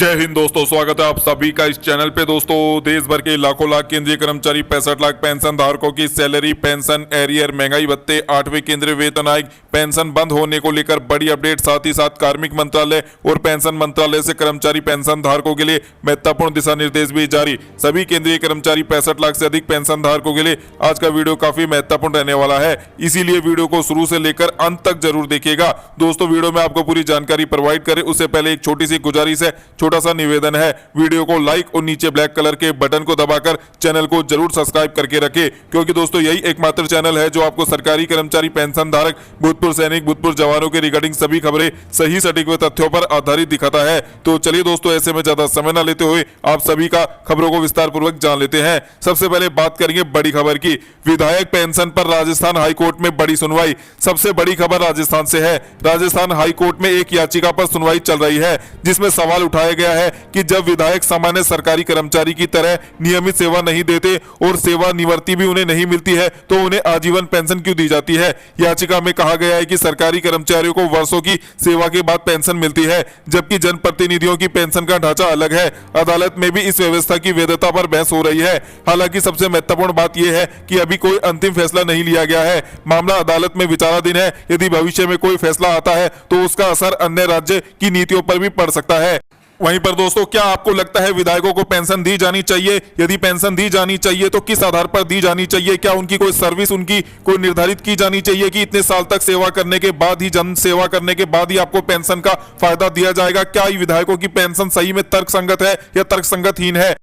जय हिंद दोस्तों, स्वागत है आप सभी का इस चैनल पे। दोस्तों, देश भर के लाखों लाख केंद्रीय कर्मचारी 65 लाख पेंशन धारकों की सैलरी, पेंशन, एरियर, महंगाई भत्ते, 8वें केंद्रीय वेतन आयोग पेंशन बंद होने को लेकर बड़ी अपडेट। साथ ही साथ कार्मिक मंत्रालय और पेंशन मंत्रालय से कर्मचारी पेंशन धारकों के लिए महत्वपूर्ण दिशा निर्देश भी जारी। सभी केंद्रीय कर्मचारी 65 लाख से अधिक पेंशन धारकों के लिए आज का वीडियो काफी महत्वपूर्ण रहने वाला है, इसीलिए वीडियो को शुरू से लेकर अंत तक जरूर देखिएगा। दोस्तों, वीडियो में आपको पूरी जानकारी प्रोवाइड करें उससे पहले एक छोटी सी गुजारिश है, छोटा सा निवेदन है। वीडियो को लाइक और नीचे ब्लैक कलर के बटन को दबाकर चैनल को जरूर सब्सक्राइब करके रखें, क्योंकि दोस्तों यही एकमात्र चैनल है जो आपको सरकारी कर्मचारी पेंशन धारक, भूतपूर्व सैनिक, भूतपूर्व जवानों के रिगार्डिंग सभी खबरें सही सटीक व तथ्यों पर आधारित दिखाता है। तो चलिए दोस्तों, ऐसे में ज्यादा समय न लेते हुए आप सभी का खबरों को विस्तार पूर्वक जान लेते हैं। सबसे पहले बात करेंगे बड़ी खबर की। विधायक पेंशन पर राजस्थान हाईकोर्ट में बड़ी सुनवाई। सबसे बड़ी खबर राजस्थान से है। राजस्थान हाईकोर्ट में एक याचिका पर सुनवाई चल रही है, जिसमें सवाल उठाया गया है कि जब विधायक सामान्य सरकारी कर्मचारी की तरह नियमित सेवा नहीं देते और सेवा निवृत्ति भी उन्हें नहीं मिलती है, तो उन्हें आजीवन पेंशन क्यों दी जाती है। याचिका में कहा गया है कि सरकारी कर्मचारियों को वर्षों की सेवा के बाद पेंशन मिलती है, जबकि जनप्रतिनिधियों की पेंशन का ढांचा अलग है। अदालत में भी इस व्यवस्था की वैधता पर बहस हो रही है। हालांकि सबसे महत्वपूर्ण बात यह है कि अभी कोई अंतिम फैसला नहीं लिया गया है। मामला अदालत में विचाराधीन है। यदि भविष्य में कोई फैसला आता है तो उसका असर अन्य राज्य की नीतियों पर भी पड़ सकता है। वहीं पर दोस्तों, क्या आपको लगता है विधायकों को पेंशन दी जानी चाहिए? यदि पेंशन दी जानी चाहिए तो किस आधार पर दी जानी चाहिए? क्या उनकी कोई सर्विस उनकी कोई निर्धारित की जानी चाहिए कि इतने साल तक सेवा करने के बाद ही, जन सेवा करने के बाद ही आपको पेंशन का फायदा दिया जाएगा? क्या विधायकों की पेंशन सही में तर्कसंगत है या तर्कसंगतहीन है?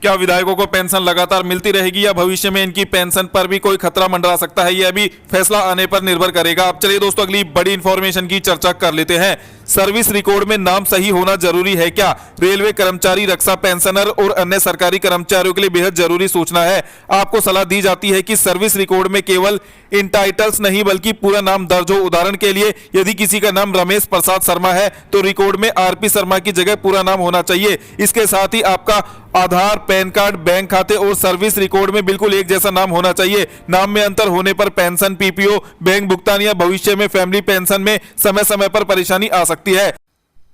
क्या विधायकों को पेंशन लगातार मिलती रहेगी या भविष्य में इनकी पेंशन पर भी कोई खतरा मंडरा सकता है? यह भी फैसला आने पर निर्भर करेगा। अब चलिए दोस्तों, अगली बड़ी इंफॉर्मेशन की चर्चा कर लेते हैं। सर्विस रिकॉर्ड में नाम सही होना जरूरी है क्या? रेलवे कर्मचारी, रक्षा पेंशनर और अन्य सरकारी कर्मचारियों के लिए बेहद जरूरी सूचना है। आपको सलाह दी जाती है कि सर्विस रिकॉर्ड में केवल इन टाइटल्स नहीं बल्कि पूरा नाम दर्ज हो। उदाहरण के लिए, यदि किसी का नाम रमेश प्रसाद शर्मा है तो रिकॉर्ड में आरपी शर्मा की जगह पूरा नाम होना चाहिए। इसके साथ ही आपका आधार, पैन कार्ड, बैंक खाते और सर्विस रिकॉर्ड में बिल्कुल एक जैसा नाम होना चाहिए। नाम में अंतर होने पर पेंशन, पीपीओ, बैंक भुगतान या भविष्य में फैमिली पेंशन में समय समय पर परेशानी आ सकती है।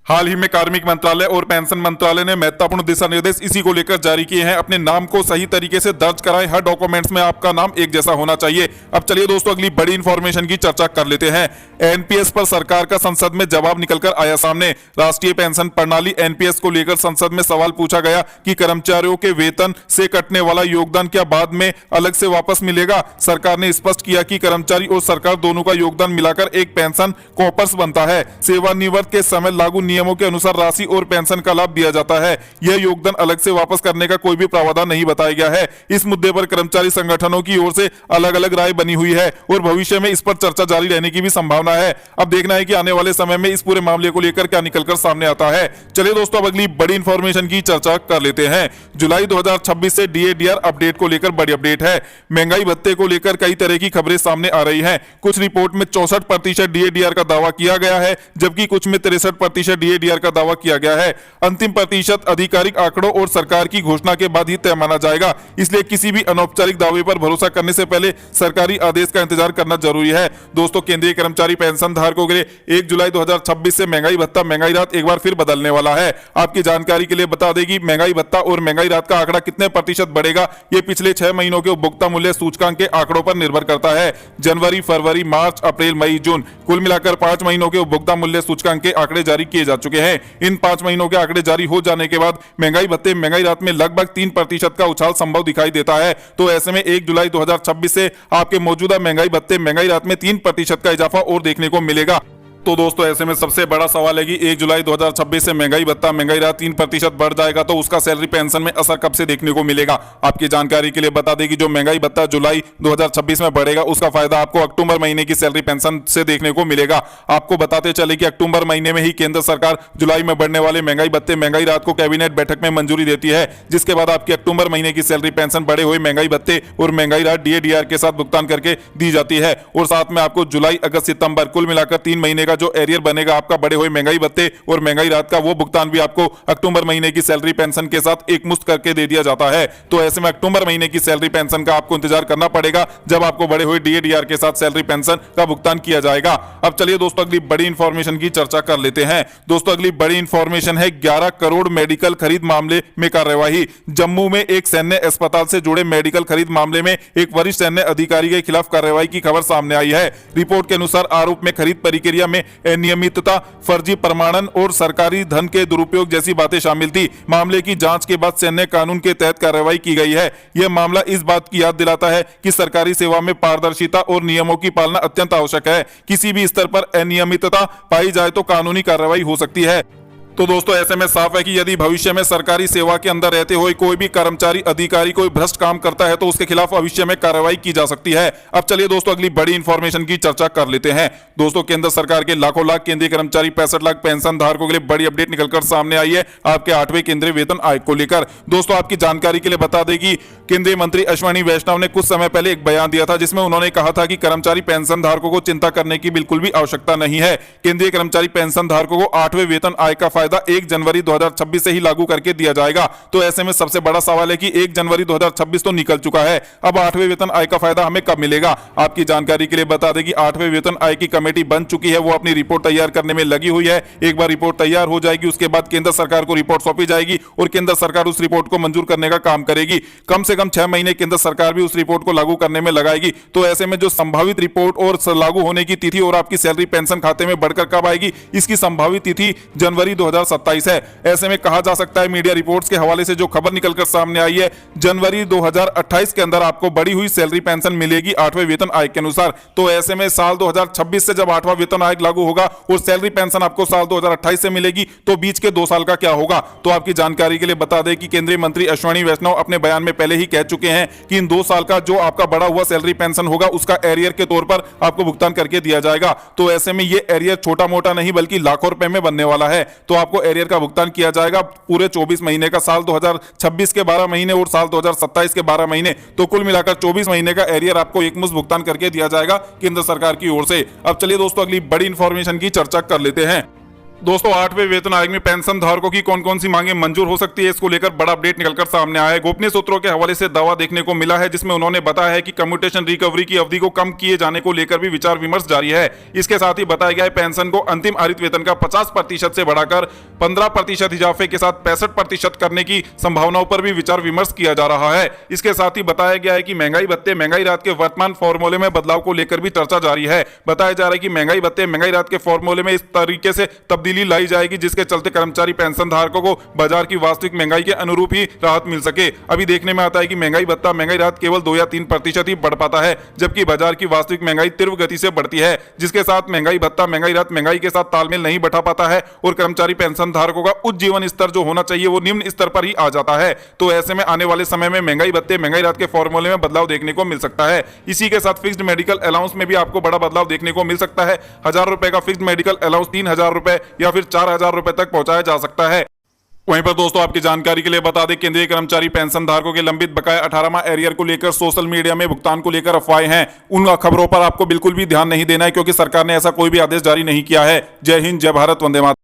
हाल ही में कार्मिक मंत्रालय और पेंशन मंत्रालय ने महत्वपूर्ण दिशा निर्देश इसी को लेकर जारी किए हैं। अपने नाम को सही तरीके से दर्ज कराएं। हर डॉक्यूमेंट्स में आपका नाम एक जैसा होना चाहिए। अब चलिए दोस्तों, अगली बड़ी इंफॉर्मेशन की चर्चा कर लेते हैं। एनपीएस पर सरकार का संसद में जवाब निकलकर आया सामने। राष्ट्रीय पेंशन प्रणाली एनपीएस को लेकर संसद में सवाल पूछा गया कि कर्मचारियों के वेतन से कटने वाला योगदान क्या बाद में अलग से वापस मिलेगा? सरकार ने स्पष्ट किया कि कर्मचारी और सरकार दोनों का योगदान मिलाकर एक पेंशन कॉर्पस बनता है। सेवानिवृत्त के समय लागू नियमों के अनुसार राशि और पेंशन का लाभ दिया जाता है। यह योगदान अलग से वापस करने का कोई भी प्रावधान नहीं बताया गया है। इस मुद्दे पर कर्मचारी संगठनों की ओर से अलग अलग राय बनी हुई है और भविष्य में इस पर चर्चा जारी रहने की भी संभावना है। अब देखना है कि आने वाले समय में इस पूरे मामले को लेकर क्या निकलकर सामने आता है। चलिए दोस्तों, अब अगली बड़ी इंफॉर्मेशन की चर्चा कर लेते हैं। जुलाई 2026 से डीए-डीआर अपडेट को लेकर बड़ी अपडेट है। महंगाई भत्ते को लेकर कई तरह की खबरें सामने आ रही हैं। कुछ रिपोर्ट में 64% डीए-डीआर का दावा किया गया है, जबकि कुछ में 63% डीए-डीआर का दावा किया गया है। अंतिम प्रतिशत आधिकारिक आंकड़ों और सरकार की घोषणा के बाद ही तय माना जाएगा। इसलिए किसी भी अनौपचारिक दावे पर भरोसा करने से पहले सरकारी आदेश का इंतजार करना जरूरी है। दोस्तों, केंद्रीय कर्मचारी पेंशन धारकों के लिए 1 जुलाई 2026 से महंगाई भत्ता, महंगाई राहत एक बार फिर बदलने वाला है। आपकी जानकारी के लिए बता दें कि महंगाई भत्ता और महंगाई राहत का आंकड़ा कितने प्रतिशत बढ़ेगा, यह पिछले 6 महीनों के उपभोक्ता मूल्य सूचकांक के आंकड़ों पर निर्भर करता है। जनवरी, फरवरी, मार्च, अप्रैल, मई, जून, कुल मिलाकर 5 महीनों के उपभोक्ता मूल्य सूचकांक के आंकड़े जारी किए जा चुके हैं। इन 5 महीनों के आंकड़े जारी हो जाने के बाद महंगाई भत्ते, महंगाई राहत में लगभग 3% का उछाल संभव दिखाई देता है। तो ऐसे में 1 जुलाई 2026 से आपके मौजूदा महंगाई भत्ते, महंगाई राहत में 3% का इजाफा और देखने को मिलेगा। तो दोस्तों, ऐसे में सबसे बड़ा सवाल है कि 1 जुलाई 2026 से महंगाई भत्ता, महंगाई राहत 3% बढ़ जाएगा तो उसका सैलरी पेंशन में असर कब से देखने को मिलेगा? आपकी जानकारी के लिए बता दें कि जो महंगाई भत्ता जुलाई 2026 में बढ़ेगा, उसका फायदा आपको अक्टूबर महीने की सैलरी पेंशन से देखने को मिलेगा। आपको बताते चले कि अक्टूबर महीने में ही केंद्र सरकार जुलाई में बढ़ने वाले महंगाई भत्ते, महंगाई राहत को कैबिनेट बैठक में मंजूरी देती है, जिसके बाद आपकी अक्टूबर महीने की सैलरी पेंशन बढ़े हुए महंगाई भत्ते और महंगाई राहत डीए-डीआर के साथ भुगतान करके दी जाती है। और साथ में आपको जुलाई, अगस्त, सितंबर कुल मिलाकर 3 महीने का का जो एरियर बनेगा आपका बढ़े हुए महंगाई भत्ते और महंगाई राहत का, वो भुगतान भी आपको अक्टूबर महीने की सैलरी पेंशन के साथ एक मुश्त करके दे दिया जाता है। तो ऐसे में अक्टूबर महीने की सैलरी पेंशन का आपको इंतजार करना पड़ेगा जब आपको बढ़े हुए डीए-डीआर के साथ सैलरी पेंशन का भुगतान किया जाएगा। अब चलिए दोस्तों अगली बड़ी इंफॉर्मेशन की चर्चा कर लेते हैं। दोस्तों अगली बड़ी इंफॉर्मेशन है 11 करोड़ मेडिकल खरीद मामले में कार्यवाही। जम्मू में एक सैन्य अस्पताल से जुड़े मेडिकल खरीद मामले में एक वरिष्ठ सैन्य अधिकारी के खिलाफ कार्रवाई की खबर सामने आई है। रिपोर्ट के अनुसार आरोप में खरीद प्रक्रिया में अनियमितता, फर्जी प्रमाणन और सरकारी धन के दुरुपयोग जैसी बातें शामिल थी। मामले की जांच के बाद सैन्य कानून के तहत कार्रवाई की गई है। यह मामला इस बात की याद दिलाता है कि सरकारी सेवा में पारदर्शिता और नियमों की पालना अत्यंत आवश्यक है। किसी भी स्तर पर अनियमितता पाई जाए तो कानूनी कार्रवाई हो सकती है। तो दोस्तों ऐसे में साफ है कि यदि भविष्य में सरकारी सेवा के अंदर रहते हुए कोई भी कर्मचारी अधिकारी कोई भ्रष्ट काम करता है तो उसके खिलाफ भविष्य में कार्रवाई की जा सकती है। अब चलिए दोस्तों अगली बड़ी इंफॉर्मेशन की चर्चा कर लेते हैं। दोस्तों केंद्र सरकार के लाखों लाख केंद्रीय कर्मचारी 65 लाख पेंशन धारकों के लिए बड़ी अपडेट निकलकर सामने आई है आपके 8वें केंद्रीय वेतन आयोग को लेकर। दोस्तों आपकी जानकारी के लिए बता दें कि केंद्रीय मंत्री अश्विनी वैष्णव ने कुछ समय पहले एक बयान दिया था जिसमें उन्होंने कहा था कि कर्मचारी पेंशन धारकों को चिंता करने की बिल्कुल भी आवश्यकता नहीं है। केंद्रीय कर्मचारी पेंशन धारकों को 8वें वेतन आयोग का फायदा 1 जनवरी 2026 से ही लागू करके दिया जाएगा। तो ऐसे में सबसे बड़ा सवाल है कि 1 जनवरी 2026 तो निकल चुका है, अब 8वें वेतन आयोग का फायदा हमें कब मिलेगा। आपकी जानकारी के लिए बता दें कि 8वें वेतन आयोग की कमेटी बन चुकी है, वो अपनी रिपोर्ट तैयार करने में लगी हुई है। एक बार रिपोर्ट तैयार हो जाएगी उसके बाद केंद्र सरकार को रिपोर्ट सौंपी जाएगी और केंद्र सरकार उस रिपोर्ट को मंजूर करने का काम करेगी। कम से कम 6 महीने केंद्र सरकार भी उस रिपोर्ट को लागू करने में लगाएगी। तो ऐसे में जो संभावित रिपोर्ट और लागू होने की तिथि और आपकी सैलरी पेंशन खाते में बढ़कर कब आएगी, इसकी संभावित तिथि जनवरी 2027 है। ऐसे में कहा जा सकता है मीडिया रिपोर्ट्स के हवाले से जो खबर निकलकर सामने आई है, जनवरी 2028 के अंदर आपको बढ़ी हुई सैलरी पेंशन मिलेगी 8वें वेतन आयोग के अनुसार। तो ऐसे में साल 2026 से जब 8वां वेतन आयोग लागू होगा और सैलरी पेंशन आपको साल 2028 से मिलेगी तो बीच के 2 साल का क्या होगा। तो आपकी जानकारी के लिए बता दें कि केंद्रीय मंत्री अश्विनी वैष्णव अपने बयान में पहले ही कह चुके हैं कि इन 2 साल का जो आपका बढ़ा हुआ सैलरी पेंशन होगा उसका एरियर के तौर पर आपको भुगतान करके दिया जाएगा। तो ऐसे में ये एरियर छोटा मोटा नहीं बल्कि लाखों रुपए में बनने वाला है। तो आपको एरियर का भुगतान किया जाएगा पूरे 24 महीने का, साल 2026 के 12 महीने और साल 2027 के 12 महीने, तो कुल मिलाकर 24 महीने का एरियर आपको एकमुश्त भुगतान करके दिया जाएगा केंद्र सरकार की ओर से। अब चलिए दोस्तों अगली बड़ी इंफॉर्मेशन की चर्चा कर लेते हैं। दोस्तों 8वें वेतन आयोग में पेंशन धारकों की कौन कौन सी मांगे मंजूर हो सकती है, इसको लेकर बड़ा अपडेट निकलकर सामने आया है। गोपनीय सूत्रों के हवाले से दावा देखने को मिला है जिसमें उन्होंने बताया है कि कम्यूटेशन रिकवरी की अवधि को कम किए जाने को लेकर भी विचार विमर्श जारी है। इसके साथ ही बताया गया है पेंशन को अंतिम हरित वेतन का 50% से बढ़ाकर 15% इजाफे के साथ 65% करने की संभावनाओं पर भी विचार विमर्श किया जा रहा है। इसके साथ ही बताया गया है कि महंगाई भत्ते महंगाई राहत के वर्तमान फॉर्मूले में बदलाव को लेकर भी चर्चा जारी है। बताया जा रहा है कि महंगाई भत्ते महंगाई राहत के फॉर्मूले में इस तरीके से तब्दीली लाई जाएगी जिसके चलते कर्मचारी पेंशन धारकों को बाजार की वास्तविक महंगाई के अनुरूप ही राहत मिल सके। अभी देखने में आता है कि महंगाई भत्ता महंगाई राहत केवल 2 या 3% ही बढ़ पाता है, जबकि बाजार की वास्तविक महंगाई तीव्र गति से बढ़ती है, जिसके साथ महंगाई भत्ता महंगाई राहत महंगाई के साथ तालमेल नहीं बैठा पाता है और कर्मचारी पेंशन धारकों का उच्च जीवन स्तर जो होना चाहिए वो निम्न स्तर पर ही आ जाता है। तो ऐसे में आने वाले समय में महंगाई भत्ते महंगाई राहत के फॉर्मूले में बदलाव देखने को मिल सकता है। इसी के साथ फिक्स्ड मेडिकल अलाउंस में भी आपको बड़ा बदलाव देखने को मिल सकता है। 1000 रुपए का फिक्स्ड मेडिकल अलाउंस 3000 रुपए या फिर 4000 रुपए तक पहुंचाया जा सकता है। वहीं पर दोस्तों आपकी जानकारी के लिए बता दें केंद्रीय कर्मचारी पेंशन धारकों के लंबित बकाया 18वां एरियर को लेकर सोशल मीडिया में भुगतान को लेकर अफवाहें हैं। उन खबरों पर आपको बिल्कुल भी ध्यान नहीं देना है क्योंकि सरकार ने ऐसा कोई भी आदेश जारी नहीं किया है। जय हिंद, जय भारत, वंदे मातरम।